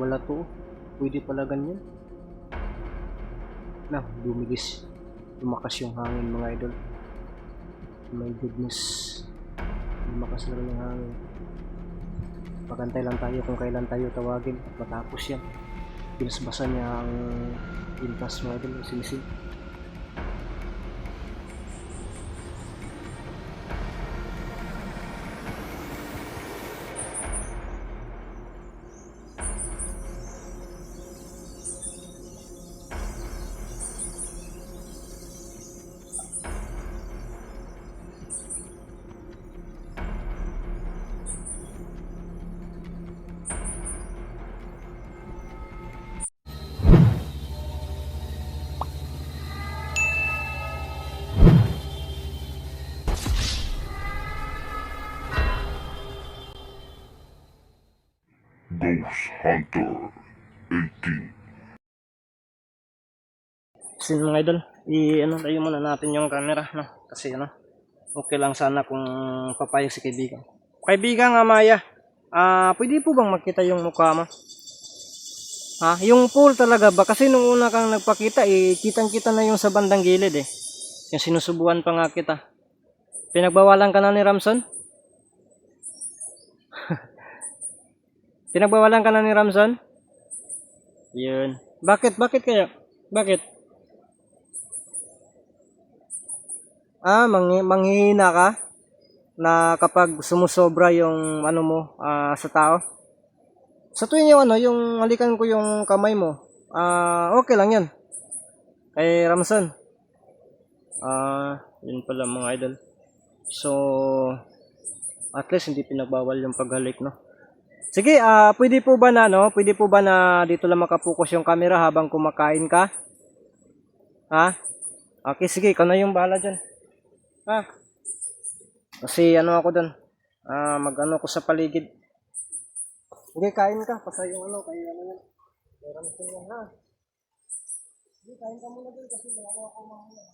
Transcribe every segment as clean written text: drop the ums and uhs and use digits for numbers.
Wala to. Pwede pala ganyan. Na, lumigis. Lumakas yung hangin mga idol. My goodness. Lumakas lang yung hangin. Magantay lang tayo kung kailan tayo tawagin at matapos yan. Pinasbasa niya ang pintas mga idol, sinisig. Ghost Hunter 18. Kasi mga idol, tayo muna natin yung camera, no? Kasi okay lang sana kung papayag si kaibigan. Kaibigan nga Maya, pwede po bang makita yung mukha mo? Ha? Yung pool talaga ba? Kasi nung una kang nagpakita, kitang-kita na yung sa bandang gilid eh. Yung sinusubuan pa nga kita. Pinagbawalan ka na ni Ramson? Pinagbawalan ka na ni Ramson? Yun. Bakit? Bakit kaya? Bakit? Manghihina ka? Na kapag sumusobra yung sa tao? Sa tuwing yung halikan ko yung kamay mo, okay lang yan. Kay Ramson. Yun pala mga idol. So, at least hindi pinagbawal yung paghalik, no? Sige, pwede po ba na dito lang makapokus yung camera habang kumakain ka? Ha? Okay, sige, ikaw na yung bahala dyan. Ha? Kasi ako dun. Mag-ano ko sa paligid. Sige, kain ka. Pasay yung kaya yan. Meron ko yan, ha? Sige, kain ka muna dun kasi wala ako mamaya.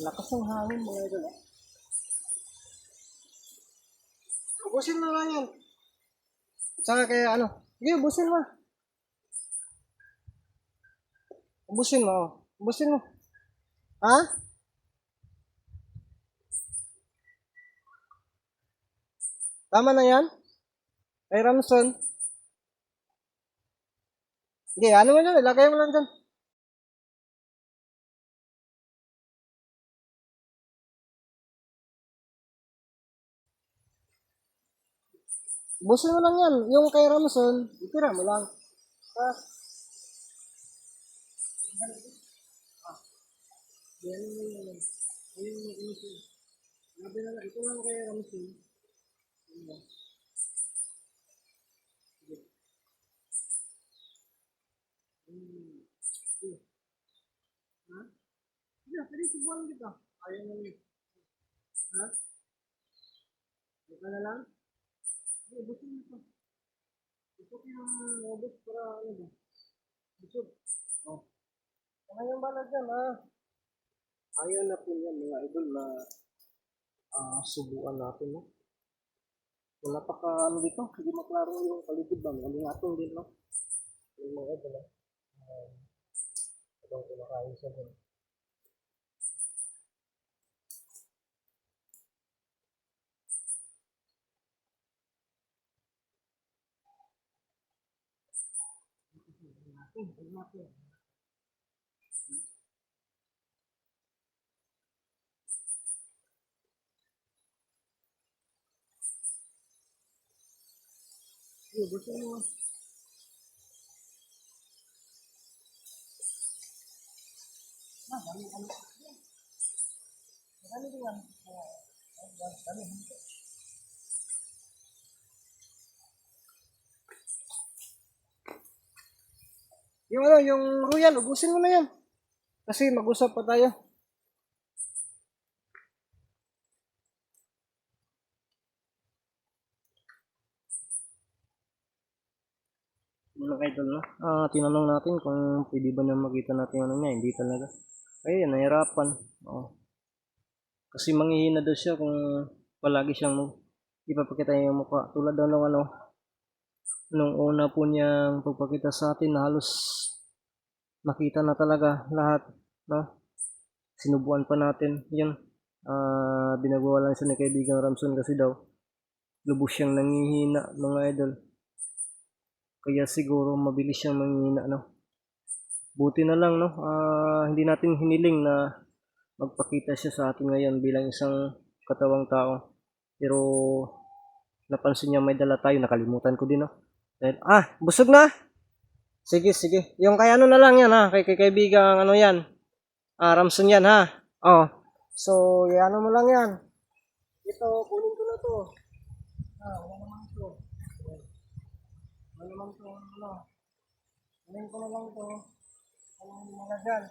Lakas ng hangin mga idol, ha? Ubusin na lang yan. Saka kaya sige, ubusin mo. Ubusin mo. Ubusin mo. Ha? Tama na yan? Kay Ramson? Sige, mo dyan? Ilagay mo lang dyan. Ubusin mo lang yan. Yung kay Ramson, itira mo lang. Ha? Yan mo lang. Ayun mo Ramson. Sabi na lang, ito lang kay Ramson. Sige. Sige. Ha? Sige, pwede subuhan kita. Ayaw mo yun. Ha? Ito na lang? Sige, ubusin mo ito. Ito ko yung ubus para ba? Busog. Oh. Ano yung bala dyan, ha? Ayaw na po yan mga idol na subuan natin, no? Wala pa ka, dito, hindi maklaro yung paligid ba? Malingatong din, no? Yung mga idol, no? Habang kumakain siya dun. Yung ano, yung royal, ubusin mo na yan. Kasi mag-usap pa tayo. Mga idol, no? Tinanong natin kung pwede ba na makita natin yung ano niya. Hindi talaga. Ay, nahirapan. Oo. Kasi manghihina daw siya kung palagi siyang ipapakita niya yung mukha. Tulad daw ng ano, nung una po niyang pagpakita sa atin, halos nakita na talaga lahat, no? Sinubuan pa natin. Yun. Binagwawalan siya ni kaibigang Ramson kasi daw lubos siyang nanghihina, mga idol. Kaya siguro mabilis siyang manghihina, no? Buti na lang, no? Hindi natin hiniling na magpakita siya sa atin ngayon bilang isang katawang tao. Pero napansin niya may dala tayo, nakalimutan ko din, no? Dahil, busog na? Sige, sige. Yung kay ano na lang yan, ha? Kay kaibigang ano yan. Ramson yan, ha? Oh. So, ano mo lang yan. Ito, kunin ko na to. Wala naman to. Wala naman to, ano. Kunin ko na lang to. Anong mga dyan.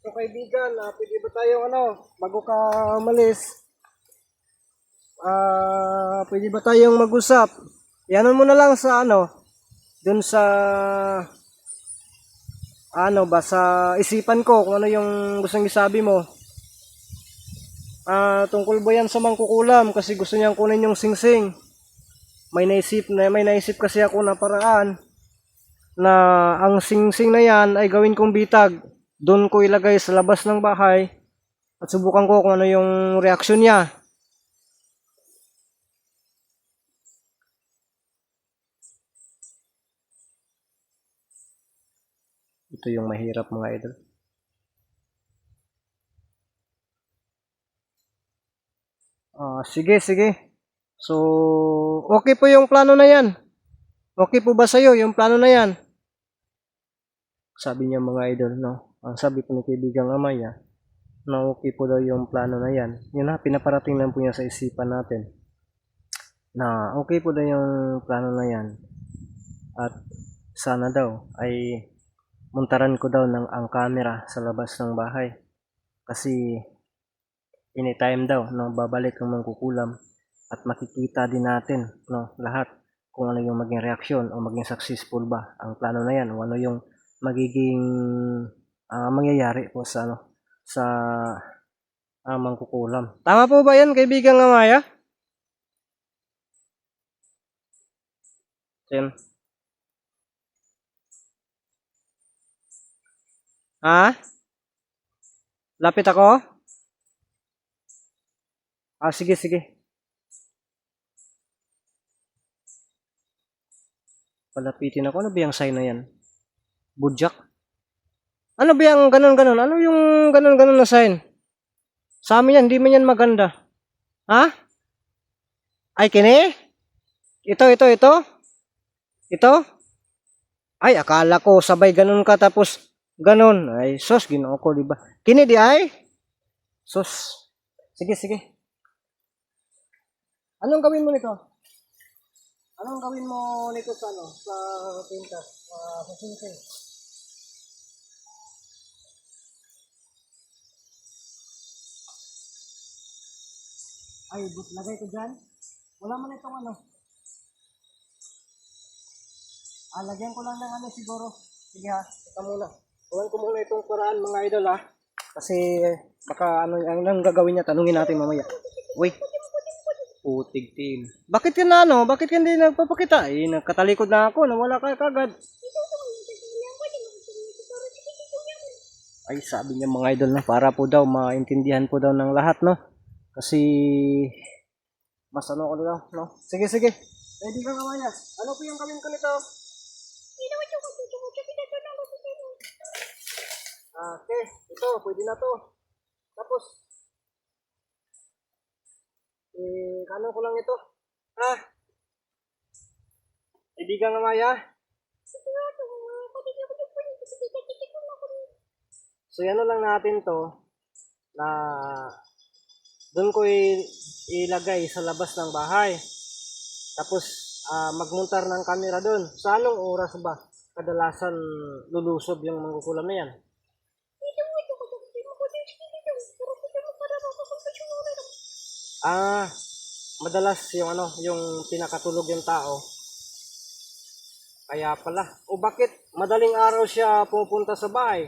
So, kaibigan, pwede ba tayong ano, bago ka umalis, pwede ba tayong mag-usap? Yan mo na lang sa ano, dun sa ano ba, sa isipan ko kung ano yung gustong isabi mo. Tungkol ba yan sa mangkukulam kasi gusto niyang kunin yung singsing. May naisip kasi ako na paraan na ang singsing na yan ay gawin kong bitag. Doon ko ilagay sa labas ng bahay at subukan ko kung ano yung reaksyon niya. Ito yung mahirap, mga idol. Sige, sige. So, okay po yung plano na yan. Okay po ba sa'yo yung plano na yan? Sabi niya, mga idol, no? Ang sabi po ni kaibigang Amaya, na okay po daw yung plano na yan. Yun na, pinaparating lang po niya sa isipan natin. Na okay po daw yung plano na yan. At sana daw ay muntaran ko daw ng ang camera sa labas ng bahay. Kasi anytime daw no, babalik ang mangkukulam at makikita din natin no, lahat kung ano yung maging reaksyon o maging successful ba ang plano na yan o ano yung magiging mangyayari po sa ano sa mangkukulam. Tama po ba yan, kaibigang Amaya? Yan. Lapit ako? Sige, sige. Palapitin ako. Ano ba yung sign na yan? Budyak? Ano ba yung ganon-ganon? Ano yung ganon-ganon na sign? Sa amin yan, hindi man yan maganda. Ay, kini? Ito? Ito? Ay, akala ko sabay ganon ka tapos ganon. Ay, sos, ginoo ko, diba? Kini di ay? Sos. Sige, sige. Anong gawin mo nito? Anong gawin mo nito sa ano? Sa pintas? Sa singsing? Ay, lagay ko dyan. Wala man itong ano. Lagyan ko lang ng ano siguro. Sige ha, ito muna. Huwag ko muna itong paraan, mga idol ha. Kasi baka ano ang gagawin niya, tanungin natin mamaya. Uy, putig team. Bakit ka na ano? Bakit ka hindi nagpapakita? Nagkatalikod na ako, nawala ka kagad. Ay, sabi niya mga idol na para po daw maintindihan po daw ng lahat, no? Kasi mas ano ko daw, no? Sige, sige. Pwede ka kamaya. Ano po yung gawin ko nito? Okay, ito, pwede na to. Tapos, ano ko lang ito? Ah, kaibigan nga Maya. So, yan lang natin to na doon ko ilagay sa labas ng bahay. Tapos, magmuntar ng camera doon. Sa anong oras ba kadalasan lulusob yung mangkukulam na yan? Ah, madalas yung yung pinakatulog yung tao. Kaya pala. O bakit madaling araw siya pupunta sa bahay?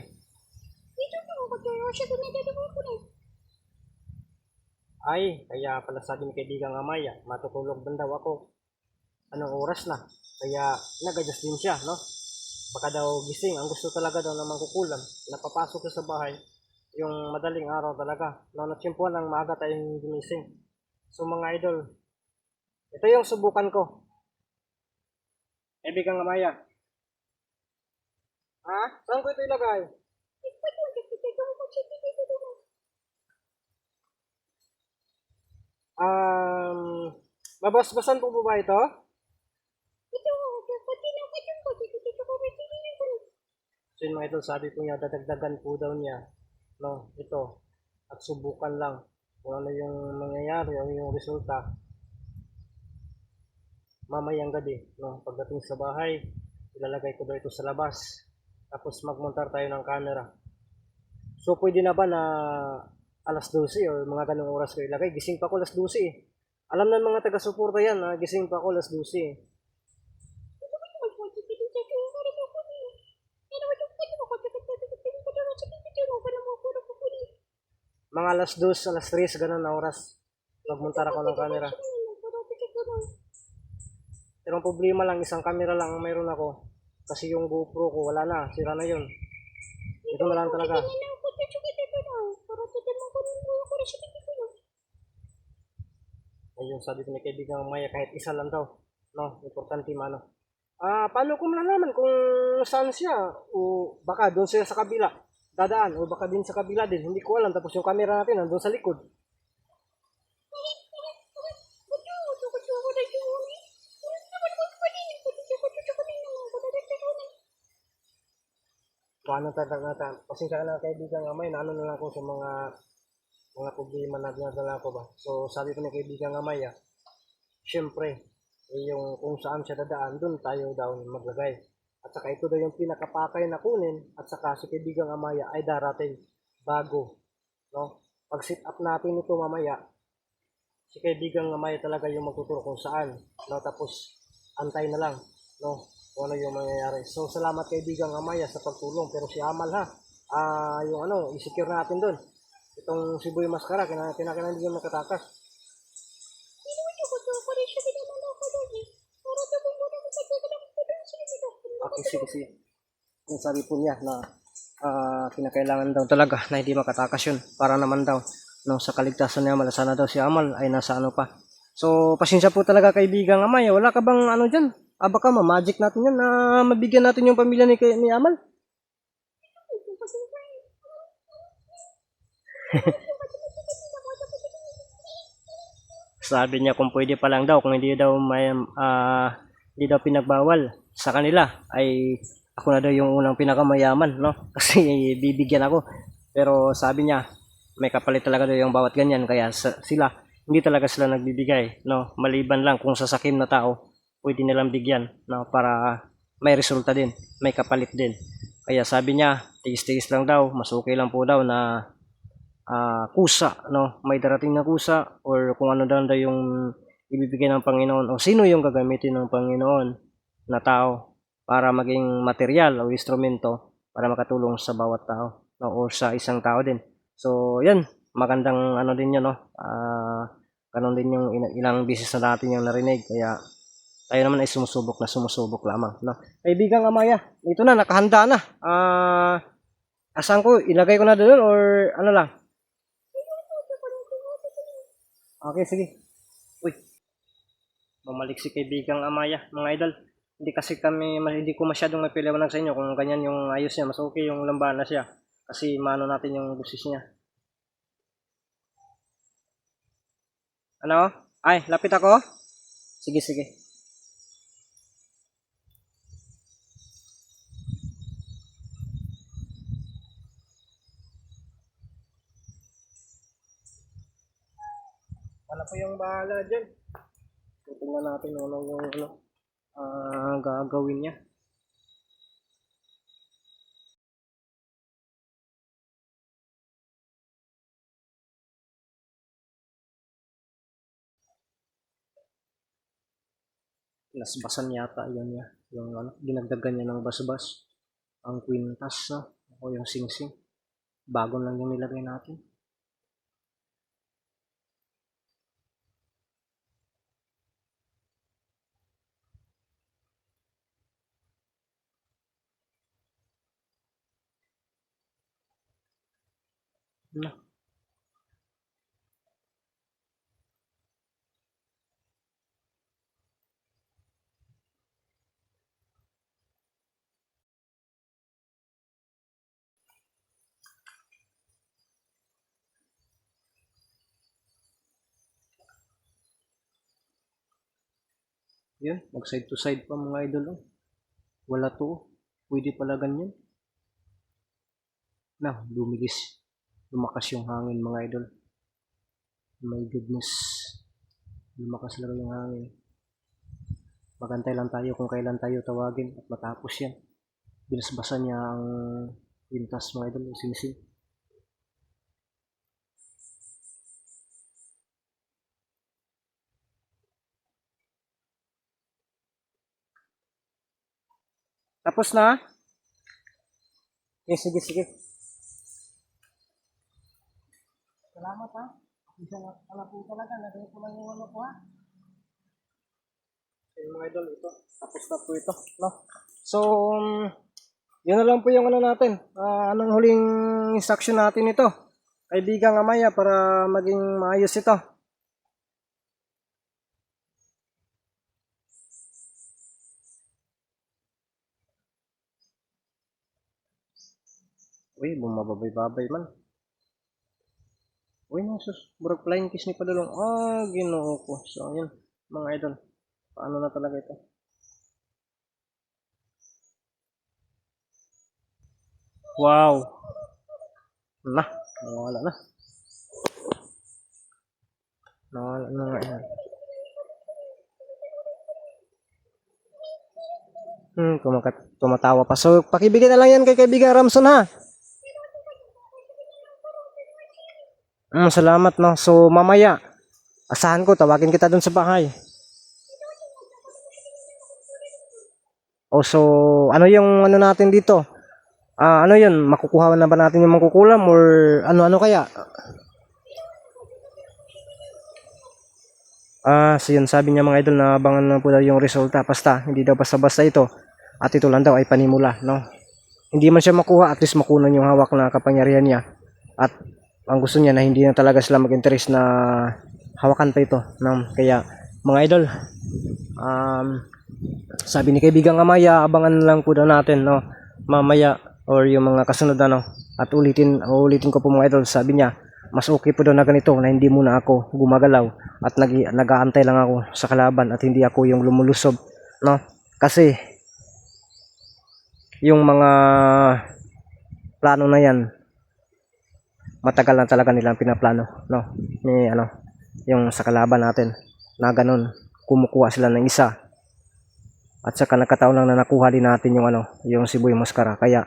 Ay, kaya pala sabi ni kaibigang Amaya, matutulog din daw ako. Anong oras na? Kaya nag-adjust din siya, no? Baka daw gising. Ang gusto talaga daw ng mangkukulam, napapasok siya sa bahay, yung madaling araw talaga. No, natsimpuan lang maaga tayong gumising. So mga idol, ito yung subukan ko. Kaibigang Amaya. Ha? Saan ko ito ilagay? Babas-basan po ba ito? So yun mga idol, sabi ko niya, dadagdagan po daw niya, no, ito, at subukan lang kung ano yung mangyayari o yung resulta mamayang gabi, no, pagdating sa bahay, ilalagay ko daw ito sa labas, tapos magmontar tayo ng camera. So pwede na ba na alas 12 o mga ganong oras ko ilagay? Gising pa ako alas 12 eh. Alam ng mga taga-suporta yan, gising pa ako alas 12 eh. Mga alas 2, alas 3, ganun na oras. Magmontar ako ng camera. Pero ang problema lang, isang camera lang ang mayroon ako. Kasi yung GoPro ko, wala na. Sira na yun. Ito na lang talaga. Ayun, sabi ko ni kaibigan Maya, kahit isa lang daw. No, importante mano. Paano ko malalaman kung saan siya? O baka doon siya sa kabila. Dadaan. O baka din sa kabila din. Hindi ko alam. Tapos yung camera natin nandun sa likod. Paano talaga natin? Pasensya ka na kaibigan Amay. Naano na lang ako sa mga problema na dinadala ko ba. So sabi ko ni kaibigan Amay, syempre, yung kung saan siya dadaan, doon tayo daw maglagay. At saka ito daw yung pinakapakay na kunin, at saka si kaibigang Amaya ay darating bago. No? Pag sit up natin ito mamaya, si kaibigang Amaya talaga yung magtuturo kung saan. No? Tapos antay na lang, no? Kung ano yung mangyayari. So salamat kaibigang Amaya sa pagtulong. Pero si Amal ha, yung i-secure natin doon. Itong Siboy Mascara, kinakailangan hindi yung nakatakas. Okay, sige. Yung sabi po niya na kinakailangan daw talaga na hindi makatakas yun para naman daw no, sa kaligtasan niya Amal. Sana daw si Amal ay nasa pa. So, pasensya po talaga kaibigang Amay. Wala ka bang dyan? Baka ma-magic natin yan na mabigyan natin yung pamilya ni Amal. Sabi niya kung pwede pa lang daw, kung hindi daw hindi daw pinagbawal sa kanila ay ako na daw yung unang pinakamayaman, no? Kasi bibigyan ako. Pero sabi niya may kapalit talaga daw yung bawat ganyan kaya sila hindi talaga sila nagbibigay, no? Maliban lang kung sa sakim na tao pwede nilang bigyan, no? Para may resulta din, may kapalit din. Kaya sabi niya, tiis-tiis lang daw, mas okay lang po daw na kusa, no? May darating na kusa or kung ano daw yung ibibigay ng Panginoon o sino yung gagamitin ng Panginoon na tao para maging material o instrumento para makatulong sa bawat tao, no? O sa isang tao din. So, yan, magandang din yun, no? Ganun din yung ilang beses na natin yung narinig. Kaya tayo naman ay sumusubok lamang, no? Kaibigang Amaya, ito na, nakahanda na. Asan ko? Ilagay ko na doon or ano lang? Okay, sige. Uy, mamalik si kaibigang Amaya, mga idol. Hindi kasi hindi ko masyadong mapiliwanag sa inyo kung ganyan yung ayos niya. Mas okay yung lambahan na siya. Kasi maano natin yung busis niya. Ano? Ay, lapit ako? Sige, sige. Ano po yung bahala dyan? Tingnan natin ano yung gagawin niya. Nasbasan yata yun niya. Yung dinagdagan niya ng basbas. Ang kwintas, no? O yung singsing. Bago lang yung nilagay natin. No. Yun, mag side to side pa mga idol. Oh. Wala to. Oh. Pwede pala ganyan. Na, lumigis. Lumakas yung hangin mga idol. My goodness. Lumakas lang yung hangin. Magantay lang tayo kung kailan tayo tawagin at matapos yan. Binasbasan niya ang pintas mga idol, yung singsing. Tapos na? Okay, sige, sige. Salamat ha. Isa na pala po talaga. Lagay ko lang yung ano po ha. Okay, mga idol, ito. Tapos na po ito. No? So, yun na lang po yung ano natin. Anong huling instruction natin ito? Kaibigang Amaya para maging maayos ito. Uy, bumababay-babay man. Uy, nasus. Burag flying kiss ni Padulong. Ginoo ko. So, yun. Mga idol. Paano na talaga ito? Wow. Na. Nawala na. Nawala na nga yan. Tumatawa pa. So, pakibigyan na lang yan kay kaibigan Ramson ha. Salamat no. So, mamaya, asahan ko, tawagin kita dun sa bahay. So, ano yung ano natin dito? Ano yun? Makukuha na ba natin yung mangkukulam or ano-ano kaya? So yun, sabi niya mga idol na abangan na po daw yung resulta. Basta, hindi daw basta-basta ito. At ito lang daw ay panimula, no? Hindi man siya makuha, at least makunan yung hawak na kapangyarihan niya. At ang gusto niya na hindi na talaga sila mag-interest na hawakan pa ito. No? Kaya, mga idol, sabi ni kaibigang Amaya, abangan lang po daw natin, no? Mamaya, or yung mga kasunod na, no? At ulitin ko po mga idol, sabi niya, mas okay po daw na ganito na hindi muna ako gumagalaw at nag-aantay lang ako sa kalaban at hindi ako yung lumulusob, no? Kasi yung mga plano na yan matagal na talaga nilang pinaplano, no? Ni yung sa kalaban natin na ganun, kumukuha sila ng isa at saka nagkataon lang na nakuha din natin yung yung Siboy Mascara, kaya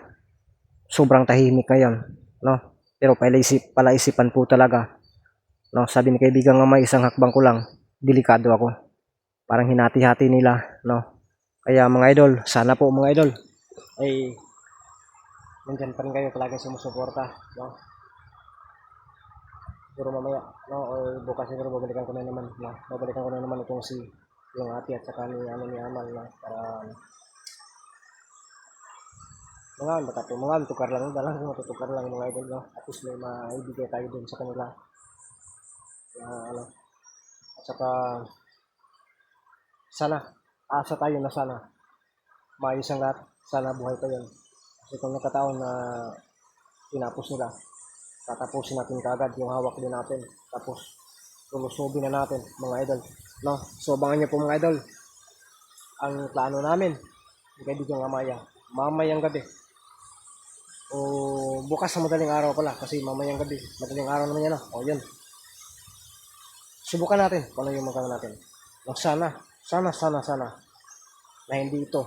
sobrang tahimik ngayon, no? Pero palaisipan po talaga, no? Sabi ni kaibigan nga may isang hakbang ko lang, delikado ako. Parang hinati-hati nila, no? Kaya mga idol, sana po mga idol ay nandyan pa rin kayo, palagi sumusuporta, no? Siguro mamaya, no? Or bukas siguro babalikan ko na naman, no? Babalikan ko na naman itong yung ate at saka ni Amal, no? Para mga tukar lang, dalang matutukar lang mga idol, no? At least may maibigay tayo dun sa kanila na at saka sana asa tayo na sana maayos ang lahat, sana buhay pa yun kasi kung nakataon na tinapos nila. Tatapusin natin kagad yung hawak din natin. Tapos, lulusubin na natin, mga idol. No? So, abangan nyo po mga idol. Ang plano namin, kay Bidyong Amaya, mamayang gabi. O bukas sa madaling araw pala, kasi mamayang gabi. Madaling araw naman yan. O, yun. Subukan natin kung ano yung magkano natin. No, sana na hindi ito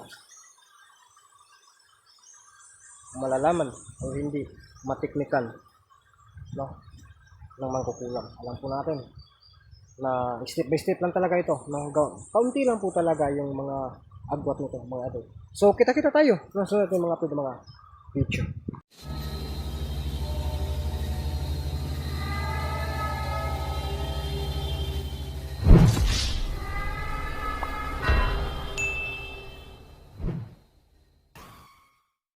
malalaman o hindi matiknikan, no, ng mangkukulam. Alam po natin na step by step lang talaga ito, no? Kaunti lang po talaga yung mga agwat nito, mga idol. So kita-kita tayo sa susunod ng mga video.